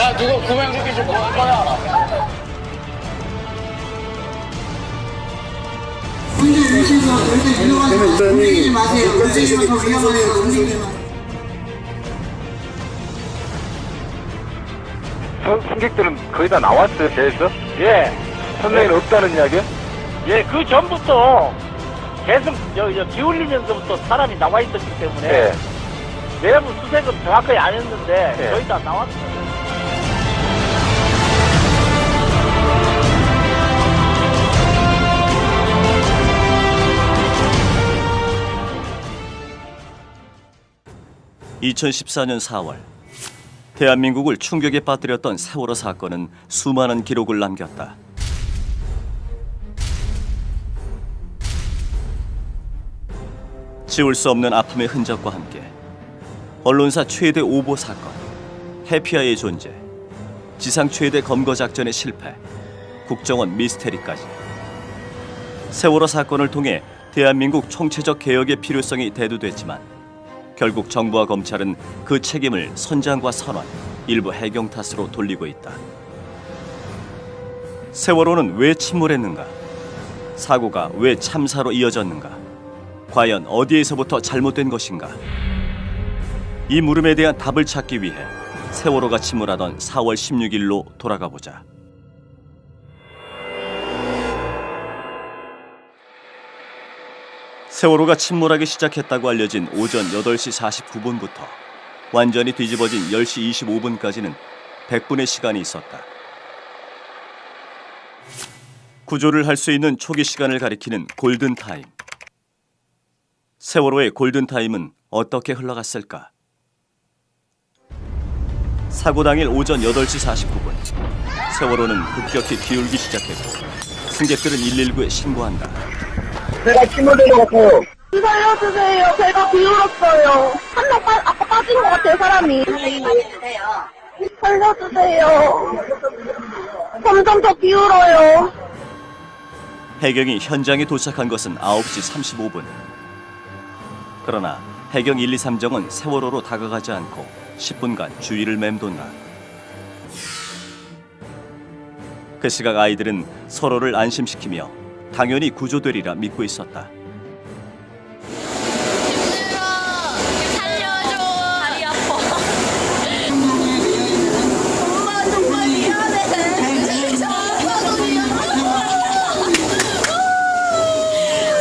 야, 누가 구명조끼 좀 구할 거야. 운전하시면서 절대 위험하지 움직이지 마세요. 움직이면 더 위험하네요. 움직이면. 승객들은 거의 다 나왔어요, 배에서? 예, 선생님 없다는 이야기요? 예, 그 전부터 계속 기울이면서부터 사람이 나와 있었기 때문에 예. 내부 수색은 정확하게 안 했는데 예. 거의 다 나왔어요. (2014년 4월) 대한민국을 충격에 빠뜨렸던 세월호 사건은 수많은 기록을 남겼다. 지울 수 없는 아픔의 흔적과 함께 언론사 최대 오보 사건, 해피아이의 존재, 지상 최대 검거 작전의 실패, 국정원 미스테리까지 세월호 사건을 통해 대한민국 총체적 개혁의 필요성이 대두됐지만 결국 정부와 검찰은 그 책임을 선장과 선원, 일부 해경 탓으로 돌리고 있다. 세월호는 왜 침몰했는가? 사고가 왜 참사로 이어졌는가? 과연 어디에서부터 잘못된 것인가? 이 물음에 대한 답을 찾기 위해 세월호가 침몰하던 4월 16일로 돌아가 보자. 세월호가 침몰하기 시작했다고 알려진 오전 8시 49분부터 완전히 뒤집어진 10시 25분까지는 100분의 시간이 있었다. 구조를 할 수 있는 초기 시간을 가리키는 골든타임. 세월호의 골든타임은 어떻게 흘러갔을까? 사고 당일 오전 8시 49분 세월호는 급격히 기울기 시작했고 승객들은 119에 신고한다. 배가 침몰된 것 같아요. 살려주세요. 배가 기울었어요. 한 명 아까 빠진 것 같아요, 사람이. 살려주세요. 점점 더 기울어요. 해경이 현장에 도착한 것은 9시 35분. 그러나 해경 1, 2, 3정은 세월호로 다가가지 않고 10분간 주위를 맴돈다. 그 시각 아이들은 서로를 안심시키며 당연히 구조되리라 믿고 있었다. 살려줘. 다리 아파. 엄마 정말 미안해. 아빠도 미안해.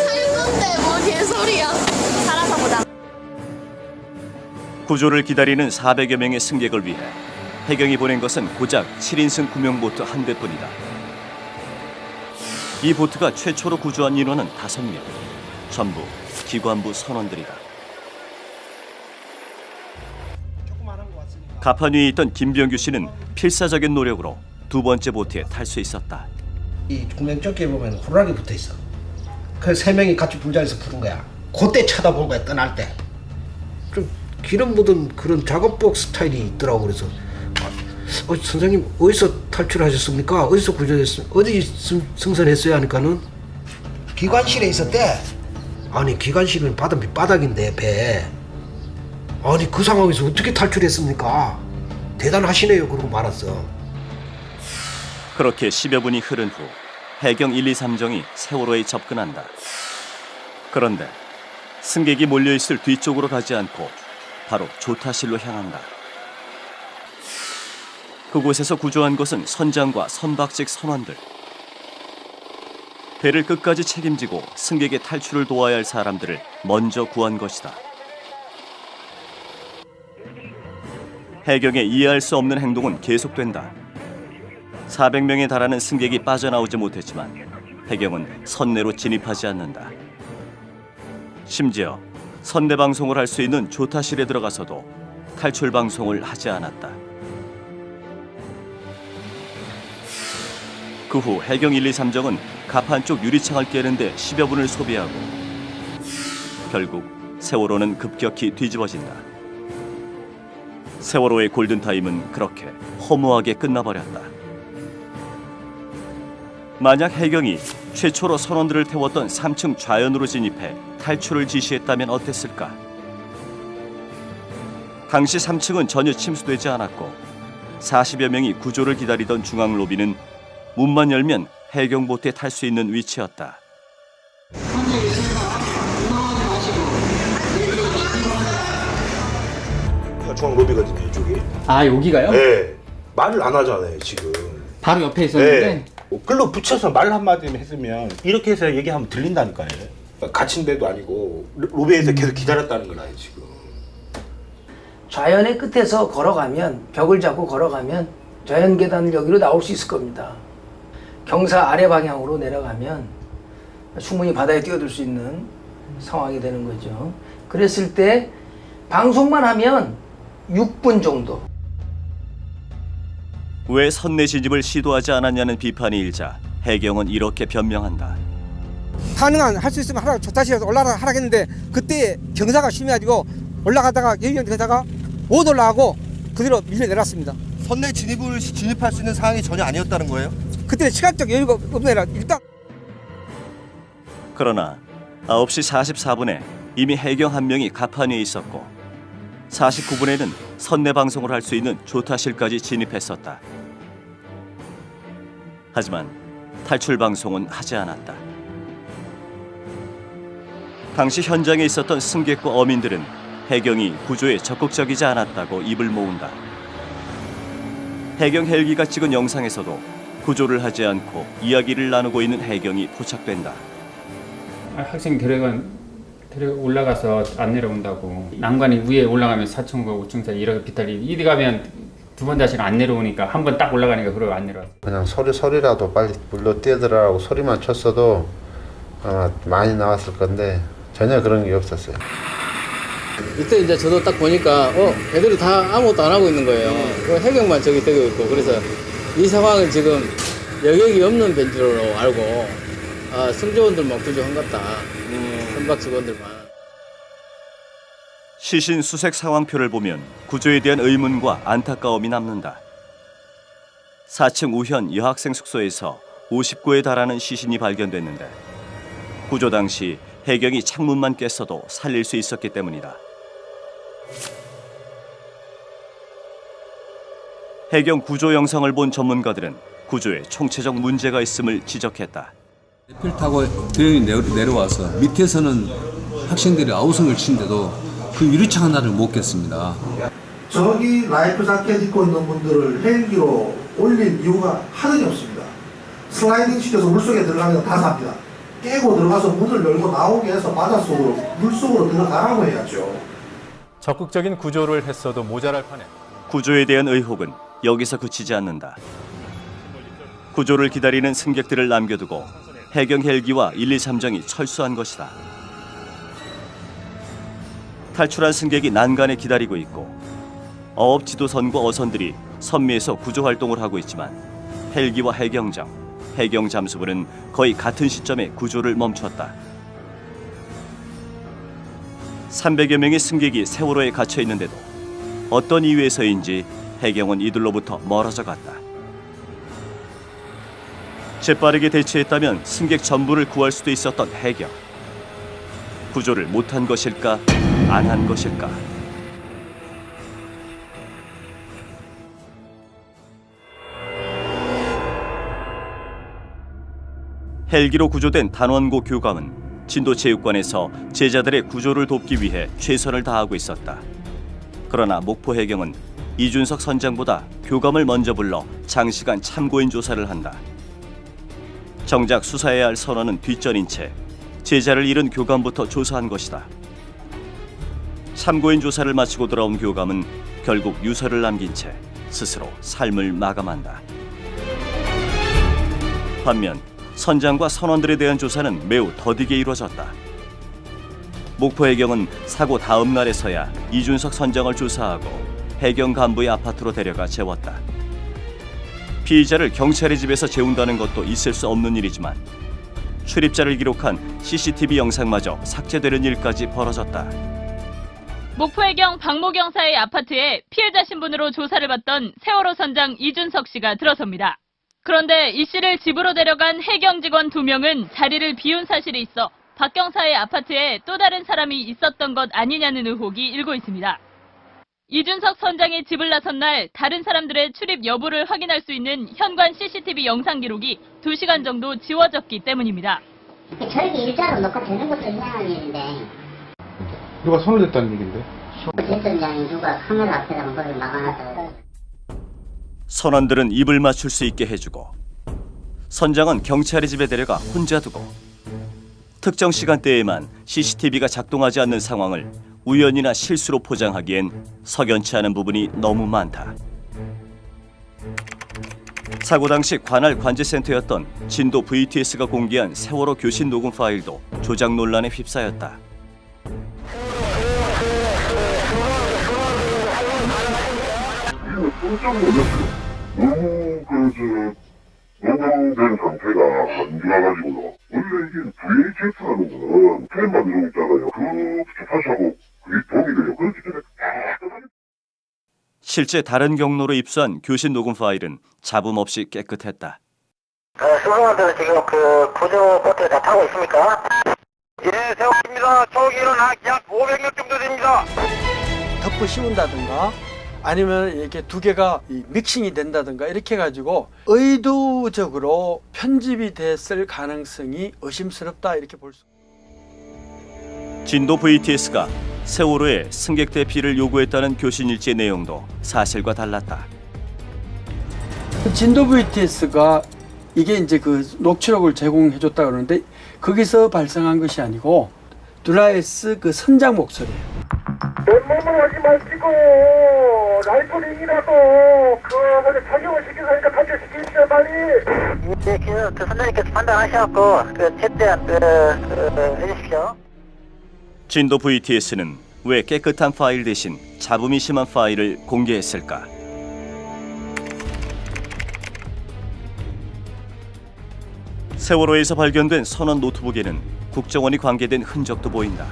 살 건데 뭐 개소리야. 살아서 보자. 구조를 기다리는 400여 명의 승객을 위해 해경이 보낸 것은 고작 7인승 구명보트 한 대뿐이다. 이 보트가 최초로 구조한 인원은 5명, 전부 기관부 선원들이다. 가판 위에 있던 김병규 씨는 필사적인 노력으로 두 번째 보트에 탈 수 있었다. 이 구명조끼에 보면 호랑이 붙어 있어. 그 3명이 같이 불자에서 부른 거야. 그때 쳐다본 거야, 떠날 때. 좀 기름 묻은 그런 작업복 스타일이 있더라고. 그래서 선생님 어디서 탈출하셨습니까? 어디서 구조됐습니까? 어디 승선했어요? 하니까는 기관실에 있었대. 아니 기관실은 바닥인데 배. 아니 그 상황에서 어떻게 탈출했습니까? 대단하시네요. 그러고 말았어. 그렇게 10여 분이 흐른 후 해경 1, 2, 3정이 세월호에 접근한다. 그런데 승객이 몰려있을 뒤쪽으로 가지 않고 바로 조타실로 향한다. 그곳에서 구조한 것은 선장과 선박직 선원들. 배를 끝까지 책임지고 승객의 탈출을 도와야 할 사람들을 먼저 구한 것이다. 해경의 이해할 수 없는 행동은 계속된다. 400명에 달하는 승객이 빠져나오지 못했지만 해경은 선내로 진입하지 않는다. 심지어 선내 방송을 할 수 있는 조타실에 들어가서도 탈출 방송을 하지 않았다. 그 후 해경 1, 2, 3정은 가판 쪽 유리창을 깨는데 10여 분을 소비하고 결국 세월호는 급격히 뒤집어진다. 세월호의 골든타임은 그렇게 허무하게 끝나버렸다. 만약 해경이 최초로 선원들을 태웠던 3층 좌연으로 진입해 탈출을 지시했다면 어땠을까? 당시 3층은 전혀 침수되지 않았고 40여 명이 구조를 기다리던 중앙 로비는 문만 열면 해경보트에 탈 수 있는 위치였다. 중앙 로비거든요, 이쪽이. 아, 여기가요? 네. 말을 안 하잖아요, 지금. 바로 옆에 있었는데. 네. 글로 붙여서 말 한마디만 했으면 이렇게 해서 얘기하면 들린다니까요. 갇힌 데도 아니고 로비에서 계속 기다렸다는 거라요, 지금. 자연의 끝에서 걸어가면, 벽을 잡고 걸어가면 자연 계단을 여기로 나올 수 있을 겁니다. 경사 아래 방향으로 내려가면 충분히 바다에 뛰어들 수 있는 상황이 되는 거죠. 그랬을 때 방송만 하면 6분 정도. 왜 선내 진입을 시도하지 않았냐는 비판이 일자 해경은 이렇게 변명한다. 가능한 할 수 있으면 하라 저다시라도 올라가라 했는데 그때 경사가 심해가지고 올라가다가 예비군 경사가 못 올라가고 그대로 밀려 내렸습니다. 선내 진입할 수 있는 상황이 전혀 아니었다는 거예요? 그때 시각적 여유가 없네라. 일단 그러나 9시 44분에 이미 해경 한 명이 갑판 위에 있었고 49분에는 선내 방송을 할 수 있는 조타실까지 진입했었다. 하지만 탈출 방송은 하지 않았다. 당시 현장에 있었던 승객과 어민들은 해경이 구조에 적극적이지 않았다고 입을 모은다. 해경 헬기가 찍은 영상에서도 구조를 하지 않고 이야기를 나누고 있는 해경이 포착된다. 학생 올라가서 안 내려온다고. 난간이 위에 올라가면 4층과 5층 사이 이렇게 비탈이 이리 가면 두 번 다시 안 내려오니까 한 번 딱 올라가니까 그러고 안 내려왔어. 그냥 소리라도 빨리 물로 뛰어들어라고 소리만 쳤어도 아마 많이 나왔을 건데 전혀 그런 게 없었어요. 이때 이제 저도 딱 보니까 애들이 다 아무것도 안 하고 있는 거예요. 해경만 저기 되고 있고. 그래서 이 상황을 지금 여격이 없는 벤치로 알고 승조원들만 구조한 것 같다. 선박 직원들만. 시신 수색 상황표를 보면 구조에 대한 의문과 안타까움이 남는다. 4층 우현 여학생 숙소에서 59에 달하는 시신이 발견됐는데 구조 당시 해경이 창문만 깼어도 살릴 수 있었기 때문이다. 해경 구조 영상을 본 전문가들은 구조에 총체적 문제가 있음을 지적했다. 배를 타고 대형이 내려와서 밑에서는 학생들이 아우성을 치는데도 그 유리창 하나를 못 깼습니다. 저기 라이프 자켓 입고 있는 분들을 헬기로 올린 이유가 하늘이 없습니다. 슬라이딩 시켜서 물속에 들어가면 다 삽니다. 깨고 들어가서 문을 열고 나오게 해서 바닷속으로 물속으로 들어가라고 해야죠. 적극적인 구조를 했어도 모자랄 판에 구조에 대한 의혹은 여기서 그치지 않는다. 구조를 기다리는 승객들을 남겨두고 해경 헬기와 123정이 철수한 것이다. 탈출한 승객이 난간에 기다리고 있고 어업 지도선과 어선들이 선미에서 구조 활동을 하고 있지만 헬기와 해경정, 해경 잠수부는 거의 같은 시점에 구조를 멈췄다. 300여 명의 승객이 세월호에 갇혀 있는데도 어떤 이유에서인지 해경은 이들로부터 멀어져 갔다. 재빠르게 대처했다면 승객 전부를 구할 수도 있었던 해경. 구조를 못한 것일까, 안 한 것일까? 헬기로 구조된 단원고 교감은 진도체육관에서 제자들의 구조를 돕기 위해 최선을 다하고 있었다. 그러나 목포 해경은 이준석 선장보다 교감을 먼저 불러 장시간 참고인 조사를 한다. 정작 수사해야 할 선원은 뒷전인 채 제자를 잃은 교감부터 조사한 것이다. 참고인 조사를 마치고 돌아온 교감은 결국 유서를 남긴 채 스스로 삶을 마감한다. 반면 선장과 선원들에 대한 조사는 매우 더디게 이루어졌다. 목포 해경은 사고 다음 날에서야 이준석 선장을 조사하고 해경 간부의 아파트로 데려가 재웠다. 피의자를 경찰의 집에서 재운다는 것도 있을 수 없는 일이지만 출입자를 기록한 CCTV 영상마저 삭제되는 일까지 벌어졌다. 목포해경 박모경사의 아파트에 피해자 신분으로 조사를 받던 세월호 선장 이준석 씨가 들어섭니다. 그런데 이 씨를 집으로 데려간 해경 직원 2명은 자리를 비운 사실이 있어 박 경사의 아파트에 또 다른 사람이 있었던 것 아니냐는 의혹이 일고 있습니다. 이준석 선장이 집을 나선 날 다른 사람들의 출입 여부를 확인할 수 있는 현관 CCTV 영상 기록이 2시간 정도 지워졌기 때문입니다. 저렇게 일자로 놓고 되는 것도 이상한 일인데 누가 손을 댔다는 얘기인데? 진 선장이 누가 카메라 앞에다가 그걸 막아놔서 선원들은 입을 맞출 수 있게 해주고 선장은 경찰의 집에 데려가 혼자 두고 특정 시간대에만 CCTV가 작동하지 않는 상황을 우연이나 실수로 포장하기엔 석연치 않은 부분이 너무 많다. 사고 당시 관할 관제센터였던 진도 VTS가 공개한 세월호 교신 녹음 파일도 조작 논란에 휩싸였다. 녹음된 상태가 안 좋아가지고요. 원래 이게 VHS라는 거는 펜만 들어있잖아요. 그 주파수하고 그게 동일해요. 그렇기 때문에 실제 다른 경로로 입수한 교신 녹음 파일은 잡음 없이 깨끗했다. 수송원들 지금 그 구조 보트에 다 타고 있습니까? 예, 세웠습니다. 저기는 약 500명 정도 됩니다. 덮어 씌운다든가 아니면 이렇게 두 개가 믹싱이 된다든가 이렇게 해가지고 의도적으로 편집이 됐을 가능성이 의심스럽다 이렇게 볼 수. 진도 VTS가 세월호에 승객 대피를 요구했다는 교신 일지 내용도 사실과 달랐다. 진도 VTS가 이게 이제 그 녹취록을 제공해줬다 그러는데 거기서 발생한 것이 아니고 드라이스 그 선장 목소리예요. 맨몸을 하지 마시고 라이프링이라도 그 착용을 시켜서니까 탈출시키시죠 빨리. 그 선장님께서 판단하셔갖고 그 최대한 해주십시오. 진도 VTS는 왜 깨끗한 파일 대신 잡음이 심한 파일을 공개했을까? 세월호에서 발견된 선원 노트북에는 국정원이 관계된 흔적도 보인다.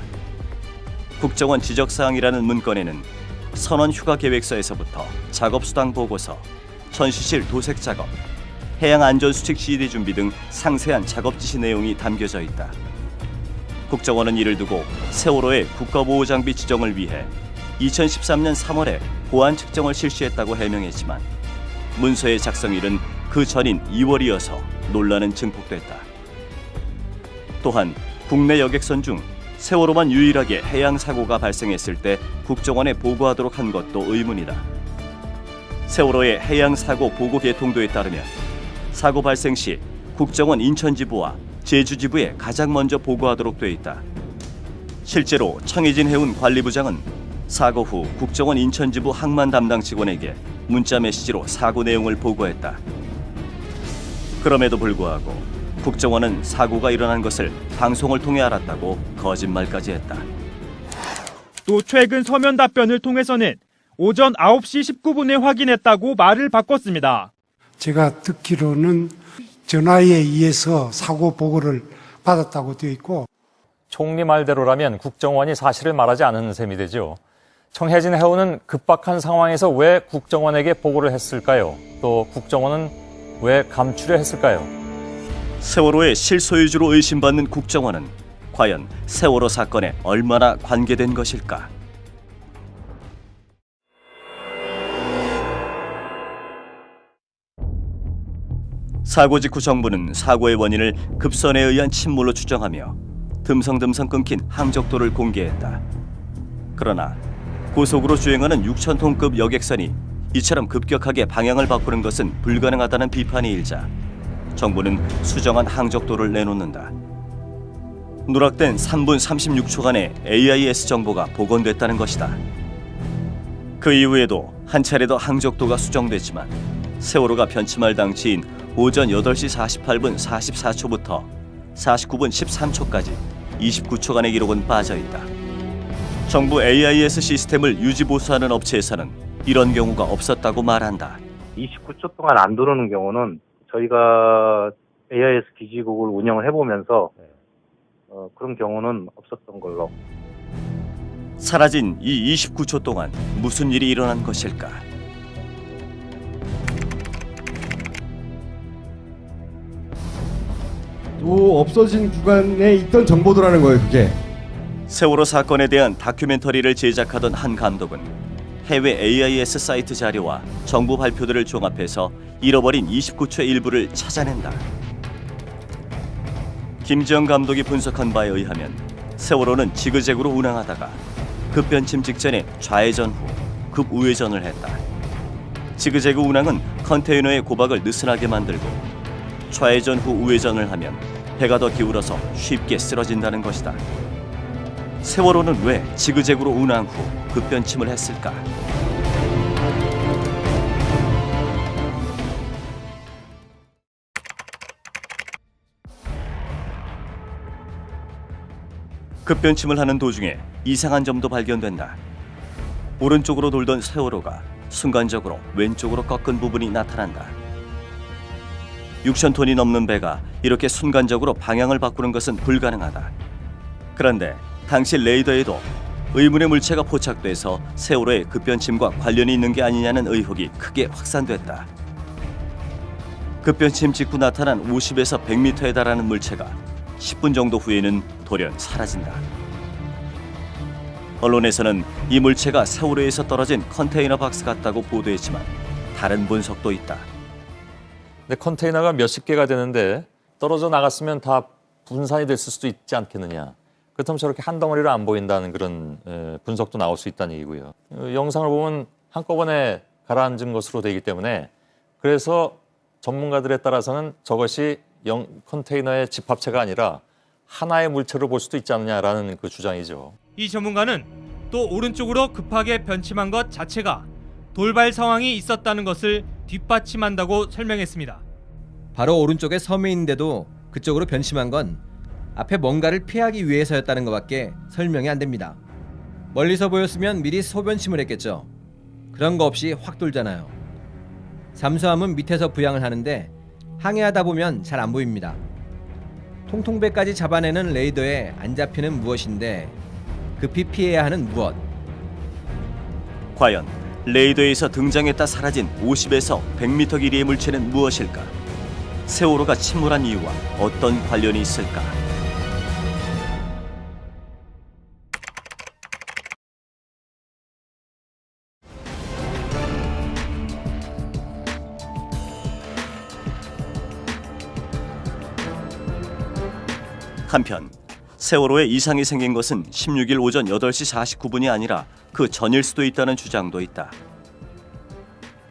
국정원 지적사항이라는 문건에는 선원 휴가 계획서에서부터 작업수당 보고서, 전시실 도색 작업, 해양안전수칙 CD 준비 등 상세한 작업 지시 내용이 담겨져 있다. 국정원은 이를 두고 세월호의 국가보호장비 지정을 위해 2013년 3월에 보안 측정을 실시했다고 해명했지만 문서의 작성일은 그 전인 2월이어서 논란은 증폭됐다. 또한 국내 여객선 중 세월호만 유일하게 해양 사고가 발생했을 때 국정원에 보고하도록 한 것도 의문이다. 세월호의 해양 사고 보고 개통도에 따르면 사고 발생 시 국정원 인천지부와 제주지부에 가장 먼저 보고하도록 돼 있다. 실제로 청해진 해운 관리부장은 사고 후 국정원 인천지부 항만 담당 직원에게 문자 메시지로 사고 내용을 보고했다. 그럼에도 불구하고 국정원은 사고가 일어난 것을 방송을 통해 알았다고 거짓말까지 했다. 또 최근 서면 답변을 통해서는 오전 9시 19분에 확인했다고 말을 바꿨습니다. 제가 듣기로는 전화에 의해서 사고 보고를 받았다고 되어 있고 총리 말대로라면 국정원이 사실을 말하지 않은 셈이 되죠. 청해진 해운은 급박한 상황에서 왜 국정원에게 보고를 했을까요? 또 국정원은 왜 감추려 했을까요? 세월호의 실소유주로 의심받는 국정원은 과연 세월호 사건에 얼마나 관계된 것일까? 사고 직후 정부는 사고의 원인을 급선에 의한 침몰로 추정하며 듬성듬성 끊긴 항적도를 공개했다. 그러나 고속으로 주행하는 6,000톤급 여객선이 이처럼 급격하게 방향을 바꾸는 것은 불가능하다는 비판이 일자 정부는 수정한 항적도를 내놓는다. 누락된 3분 36초간의 AIS 정보가 복원됐다는 것이다. 그 이후에도 한 차례 더 항적도가 수정됐지만 세월호가 변침할 당시인 오전 8시 48분 44초부터 49분 13초까지 29초간의 기록은 빠져있다. 정부 AIS 시스템을 유지보수하는 업체에서는 이런 경우가 없었다고 말한다. 29초 동안 안 들어오는 경우는 저희가 AIS 기지국을 운영을 해보면서 그런 경우는 없었던 걸로. 사라진 이 29초 동안 무슨 일이 일어난 것일까? 또 없어진 구간에 있던 정보도라는 거예요, 그게. 세월호 사건에 대한 다큐멘터리를 제작하던 한 감독은 해외 AIS 사이트 자료와 정부 발표들을 종합해서 잃어버린 29초의 일부를 찾아낸다. 김지영 감독이 분석한 바에 의하면 세월호는 지그재그로 운항하다가 급변침 직전에 좌회전 후 급우회전을 했다. 지그재그 운항은 컨테이너의 고박을 느슨하게 만들고 좌회전 후 우회전을 하면 배가 더 기울어서 쉽게 쓰러진다는 것이다. 세월호는 왜 지그재그로 운항 후 급변침을 했을까? 급변침을 하는 도중에 이상한 점도 발견된다. 오른쪽으로 돌던 세월호가 순간적으로 왼쪽으로 꺾은 부분이 나타난다. 6,000톤이 넘는 배가 이렇게 순간적으로 방향을 바꾸는 것은 불가능하다. 그런데 당시 레이더에도 의문의 물체가 포착돼서 세월호의 급변침과 관련이 있는 게 아니냐는 의혹이 크게 확산됐다. 급변침 직후 나타난 50에서 100m에 달하는 물체가 10분 정도 후에는 돌연 사라진다. 언론에서는 이 물체가 세월호에서 떨어진 컨테이너 박스 같다고 보도했지만 다른 분석도 있다. 근데 컨테이너가 몇십 개가 되는데 떨어져 나갔으면 다 분산이 됐을 수도 있지 않겠느냐. 그렇다면 저렇게 한 덩어리로 안 보인다는 그런 분석도 나올 수 있다는 얘기고요. 영상을 보면 한꺼번에 가라앉은 것으로 되기 때문에 그래서 전문가들에 따라서는 저것이 컨테이너의 집합체가 아니라 하나의 물체로 볼 수도 있지 않느냐라는 그 주장이죠. 이 전문가는 또 오른쪽으로 급하게 변침한 것 자체가 돌발 상황이 있었다는 것을 뒷받침한다고 설명했습니다. 바로 오른쪽에 섬에 있는데도 그쪽으로 변침한 건 앞에 뭔가를 피하기 위해서였다는 것밖에 설명이 안 됩니다. 멀리서 보였으면 미리 소변침을 했겠죠. 그런 거 없이 확 돌잖아요. 잠수함은 밑에서 부양을 하는데 항해하다 보면 잘 안 보입니다. 통통배까지 잡아내는 레이더에 안 잡히는 무엇인데 급히 피해야 하는 무엇? 과연 레이더에서 등장했다 사라진 50에서 100m 길이의 물체는 무엇일까? 세월호가 침몰한 이유와 어떤 관련이 있을까? 한편 세월호에 이상이 생긴 것은 16일 오전 8시 49분이 아니라 그 전일 수도 있다는 주장도 있다.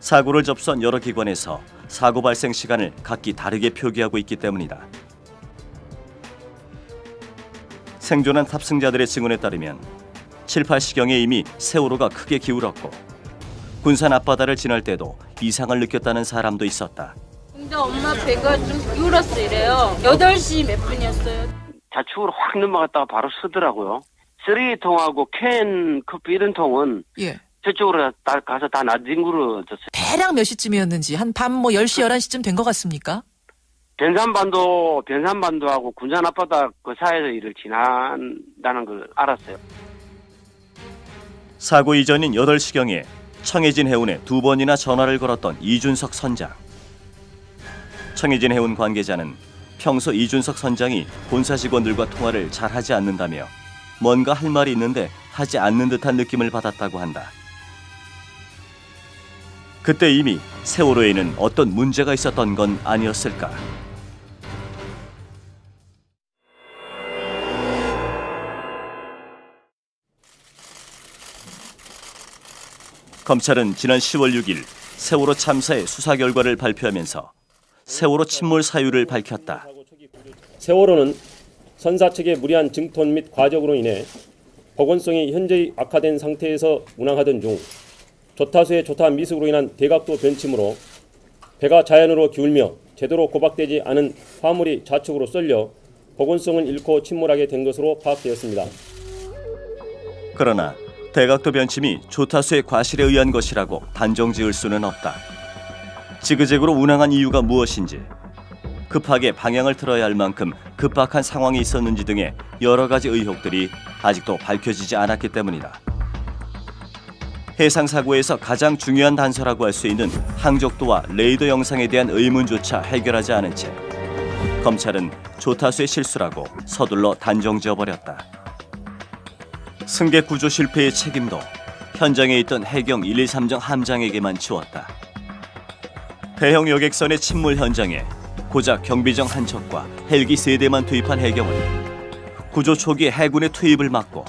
사고를 접수한 여러 기관에서 사고 발생 시간을 각기 다르게 표기하고 있기 때문이다. 생존한 탑승자들의 증언에 따르면 7, 8시경에 이미 세월호가 크게 기울었고 군산 앞바다를 지날 때도 이상을 느꼈다는 사람도 있었다. 근데 엄마 배가 좀 기울었어 이래요. 8시 몇 분이었어요. 좌측으로 확 넘어갔다가 바로 서더라고요. 쓰레기통하고 캔 커피 이런 통은 저쪽으로 가서 다 나뒹굴어졌어요. 대략 몇 시쯤이었는지 한 밤 뭐 10시, 11시쯤 된 것 같습니까? 변산반도하고 군산 앞바다 그 사이에서 이를 지난다는 걸 알았어요. 사고 이전인 8시경에 청해진 해운에 2번이나 전화를 걸었던 이준석 선장. 청해진 해운 관계자는 평소 이준석 선장이 본사 직원들과 통화를 잘 하지 않는다며 뭔가 할 말이 있는데 하지 않는 듯한 느낌을 받았다고 한다. 그때 이미 세월호에는 어떤 문제가 있었던 건 아니었을까? 검찰은 지난 10월 6일 세월호 참사의 수사 결과를 발표하면서 세월호 침몰 사유를 밝혔다. 세월호는 선사 측의 무리한 증톤 및 과적으로 인해 보건성이 현저히 악화된 상태에서 운항하던 중 조타수의 조타 미숙으로 인한 대각도 변침으로 배가 자연으로 기울며 제대로 고박되지 않은 화물이 좌측으로 쏠려 보건성을 잃고 침몰하게 된 것으로 파악되었습니다. 그러나 대각도 변침이 조타수의 과실에 의한 것이라고 단정지을 수는 없다. 지그재그로 운항한 이유가 무엇인지, 급하게 방향을 틀어야 할 만큼 급박한 상황이 있었는지 등의 여러 가지 의혹들이 아직도 밝혀지지 않았기 때문이다. 해상사고에서 가장 중요한 단서라고 할 수 있는 항적도와 레이더 영상에 대한 의문조차 해결하지 않은 채 검찰은 조타수의 실수라고 서둘러 단정지어버렸다. 승객 구조 실패의 책임도 현장에 있던 해경 123정 함장에게만 주었다. 대형 여객선의 침몰 현장에 고작 경비정 한 척과 헬기 3대만 투입한 해경은 구조 초기 해군의 투입을 막고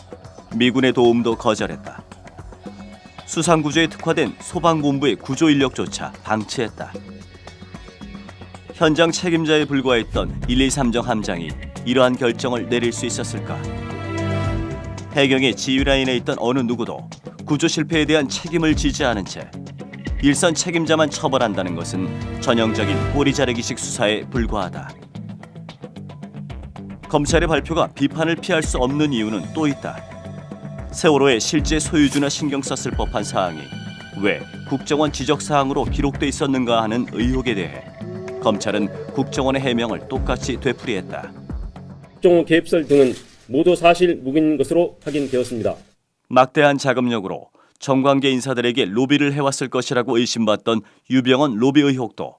미군의 도움도 거절했다. 수상구조에 특화된 소방본부의 구조 인력조차 방치했다. 현장 책임자에 불과했던 123정 함장이 이러한 결정을 내릴 수 있었을까? 해경의 지휘라인에 있던 어느 누구도 구조 실패에 대한 책임을 지지 않은 채 일선 책임자만 처벌한다는 것은 전형적인 꼬리 자르기식 수사에 불과하다. 검찰의 발표가 비판을 피할 수 없는 이유는 또 있다. 세월호의 실제 소유주나 신경 썼을 법한 사항이 왜 국정원 지적사항으로 기록돼 있었는가 하는 의혹에 대해 검찰은 국정원의 해명을 똑같이 되풀이했다. 국정원 개입설 등은 모두 사실 무근인 것으로 확인되었습니다. 막대한 자금력으로 정관계 인사들에게 로비를 해왔을 것이라고 의심받던 유병헌 로비 의혹도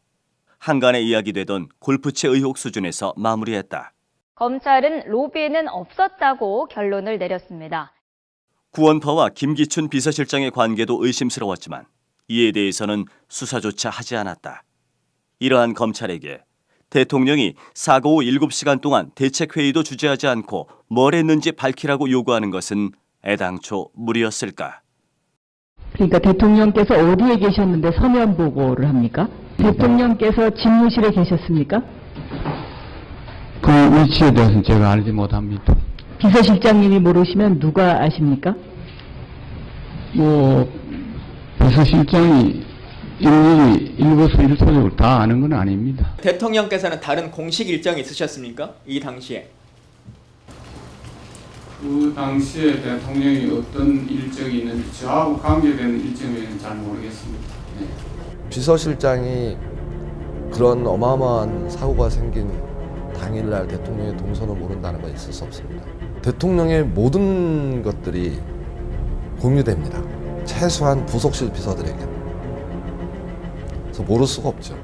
한간에 이야기되던 골프채 의혹 수준에서 마무리했다. 검찰은 로비는 없었다고 결론을 내렸습니다. 구원파와 김기춘 비서실장의 관계도 의심스러웠지만 이에 대해서는 수사조차 하지 않았다. 이러한 검찰에게 대통령이 사고 후 7시간 동안 대책회의도 주재하지 않고 뭘 했는지 밝히라고 요구하는 것은 애당초 무리였을까? 그러니까 대통령께서 어디에 계셨는데 서면 보고를 합니까? 대통령께서 집무실에 계셨습니까? 그 위치에 대해서는 제가 알지 못합니다. 비서실장님이 모르시면 누가 아십니까? 비서실장이 일일이 일거수일투족을 다 아는 건 아닙니다. 대통령께서는 다른 공식 일정이 있으셨습니까? 이 당시에? 그 당시에 대통령이 어떤 일정이 있는지 저하고 관계되는 일정은 잘 모르겠습니다. 네. 비서실장이 그런 어마어마한 사고가 생긴 당일날 대통령의 동선을 모른다는 건 있을 수 없습니다. 대통령의 모든 것들이 공유됩니다. 최소한 부속실 비서들에게. 그래서 모를 수가 없죠.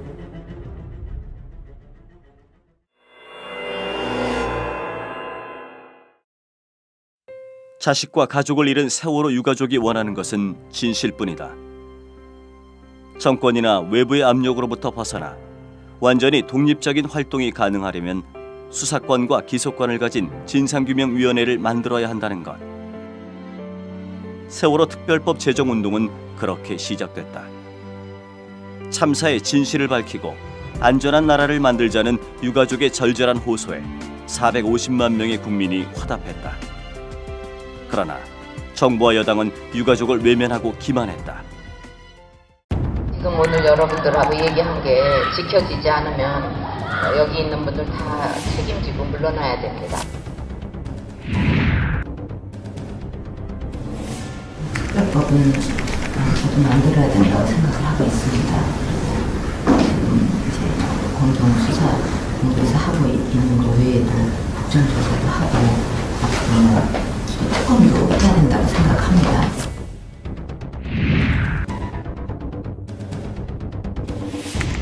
자식과 가족을 잃은 세월호 유가족이 원하는 것은 진실뿐이다. 정권이나 외부의 압력으로부터 벗어나 완전히 독립적인 활동이 가능하려면 수사권과 기소권을 가진 진상규명위원회를 만들어야 한다는 것. 세월호 특별법 제정운동은 그렇게 시작됐다. 참사의 진실을 밝히고 안전한 나라를 만들자는 유가족의 절절한 호소에 450만 명의 국민이 화답했다. 그러나 정부와 여당은 유가족을 외면하고 기만했다. 지금 오늘 여러분들하고 얘기한 게 지켜지지 않으면 여기 있는 분들 다 책임지고 물러나야 됩니다. 특별법은 저도 만들어야 된다고 생각을 하고 있습니다. 이제 공동수사 공부에서 하고 있는 거 외에도 국정조사도 하고 앞으로는 특검도 해야 된다고 생각합니다.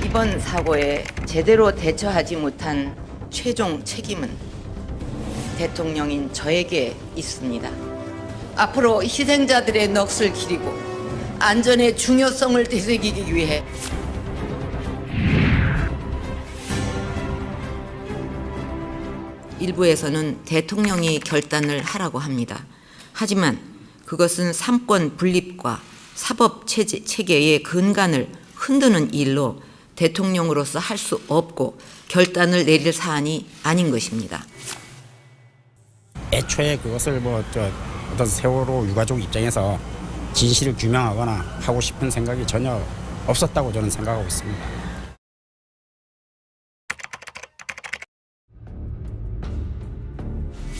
이번 사고에 제대로 대처하지 못한 최종 책임은 대통령인 저에게 있습니다. 앞으로 희생자들의 넋을 기리고 안전의 중요성을 되새기기 위해 일부에서는 대통령이 결단을 하라고 합니다. 하지만 그것은 삼권 분립과 사법 체계의 근간을 흔드는 일로 대통령으로서 할 수 없고 결단을 내릴 사안이 아닌 것입니다. 애초에 그것을 어떤 세월호 유가족 입장에서 진실을 규명하거나 하고 싶은 생각이 전혀 없었다고 저는 생각하고 있습니다.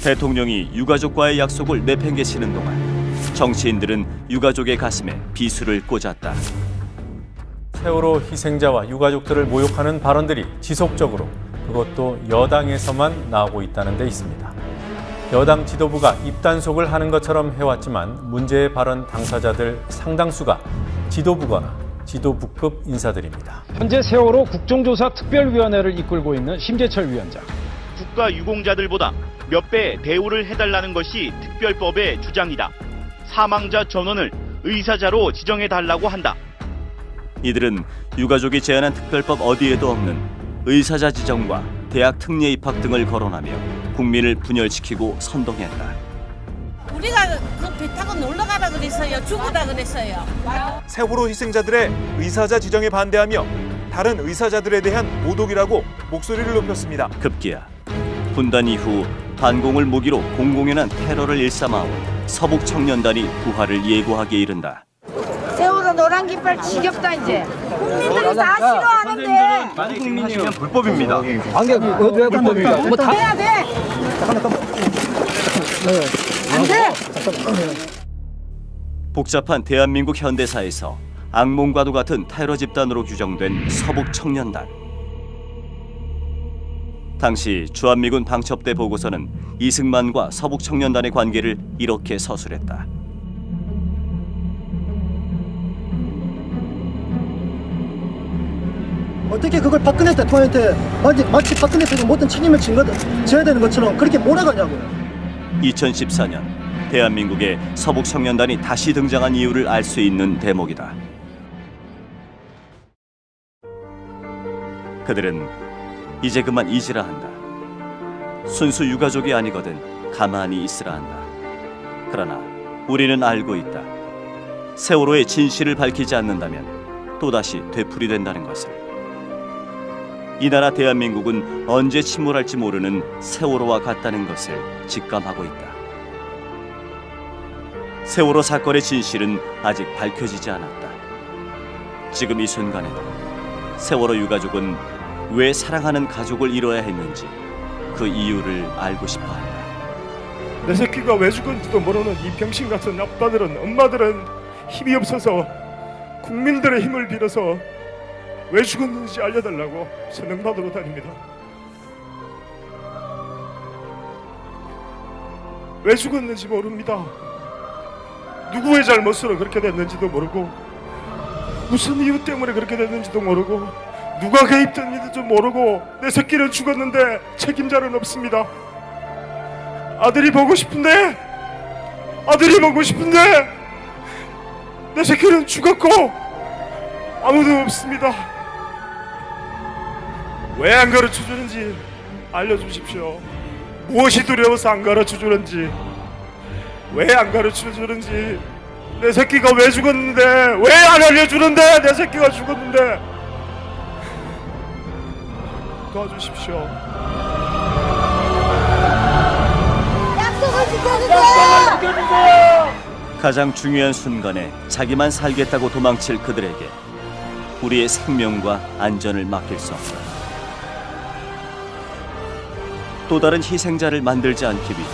대통령이 유가족과의 약속을 내팽개치는 동안 정치인들은 유가족의 가슴에 비수를 꽂았다. 세월호 희생자와 유가족들을 모욕하는 발언들이 지속적으로 그것도 여당에서만 나오고 있다는 데 있습니다. 여당 지도부가 입단속을 하는 것처럼 해왔지만 문제의 발언 당사자들 상당수가 지도부거나 지도부급 인사들입니다. 현재 세월호 국정조사 특별위원회를 이끌고 있는 심재철 위원장. 국가 유공자들보다 몇 배 대우를 해달라는 것이 특별법의 주장이다. 사망자 전원을 의사자로 지정해달라고 한다. 이들은 유가족이 제안한 특별법 어디에도 없는 의사자 지정과 대학 특례 입학 등을 거론하며 국민을 분열시키고 선동했다. 우리가 그 배 타고 놀러 가라 그랬어요. 죽으라 그랬어요. 세월호 희생자들의 의사자 지정에 반대하며 다른 의사자들에 대한 모독이라고 목소리를 높였습니다. 급기야 분단 이후 반공을 무기로 공공연한 테러를 일삼아온 서북 청년단이 부활을 예고하기에 이른다. 세월호 노란 깃발 지겹다 이제. 국민들이 다 싫어하는데. 만약 지금 하시면 불법입니다. 안돼 왜 불법입니까? 뭐 다 해야 돼. 안 돼. 복잡한 대한민국 현대사에서 악몽과도 같은 테러 집단으로 규정된 서북 청년단. 당시 주한미군 방첩대 보고서는 이승만과 서북 청년단의 관계를 이렇게 서술했다. 어떻게 그걸 박근혜 대통령한테 마치 박근혜 대통령 모든 책임을 져야 되는 것처럼 그렇게 몰아가냐고요. 2014년 대한민국에 서북 청년단이 다시 등장한 이유를 알 수 있는 대목이다. 그들은 이제 그만 잊으라 한다. 순수 유가족이 아니거든 가만히 있으라 한다. 그러나 우리는 알고 있다. 세월호의 진실을 밝히지 않는다면 또다시 되풀이된다는 것을. 이 나라 대한민국은 언제 침몰할지 모르는 세월호와 같다는 것을 직감하고 있다. 세월호 사건의 진실은 아직 밝혀지지 않았다. 지금 이 순간에도 세월호 유가족은 왜 사랑하는 가족을 잃어야 했는지 그 이유를 알고 싶어 한다. 내 새끼가 왜 죽은지도 모르는 이 병신 같은 아빠들은, 엄마들은 힘이 없어서 국민들의 힘을 빌어서 왜 죽었는지 알려달라고 서명받으러 다닙니다. 왜 죽었는지 모릅니다. 누구의 잘못으로 그렇게 됐는지도 모르고 무슨 이유 때문에 그렇게 됐는지도 모르고 누가 개입됐는지도 모르고 내 새끼는 죽었는데 책임자는 없습니다. 아들이 보고 싶은데 내 새끼는 죽었고 아무도 없습니다. 왜 안 가르쳐주는지 알려주십시오. 무엇이 두려워서 안 가르쳐주는지, 왜 안 가르쳐주는지, 내 새끼가 왜 죽었는데 왜 안 알려주는데, 내 새끼가 죽었는데 도와주십시오. 약속을 지켜주세요. 가장 중요한 순간에 자기만 살겠다고 도망칠 그들에게 우리의 생명과 안전을 맡길 수 없다. 또 다른 희생자를 만들지 않기 위해,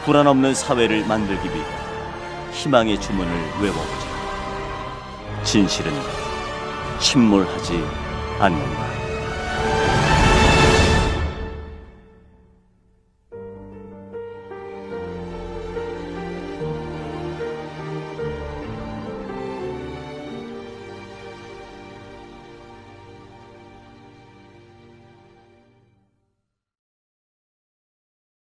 불안 없는 사회를 만들기 위해 희망의 주문을 외워보자. 진실은 침몰하지 않는다.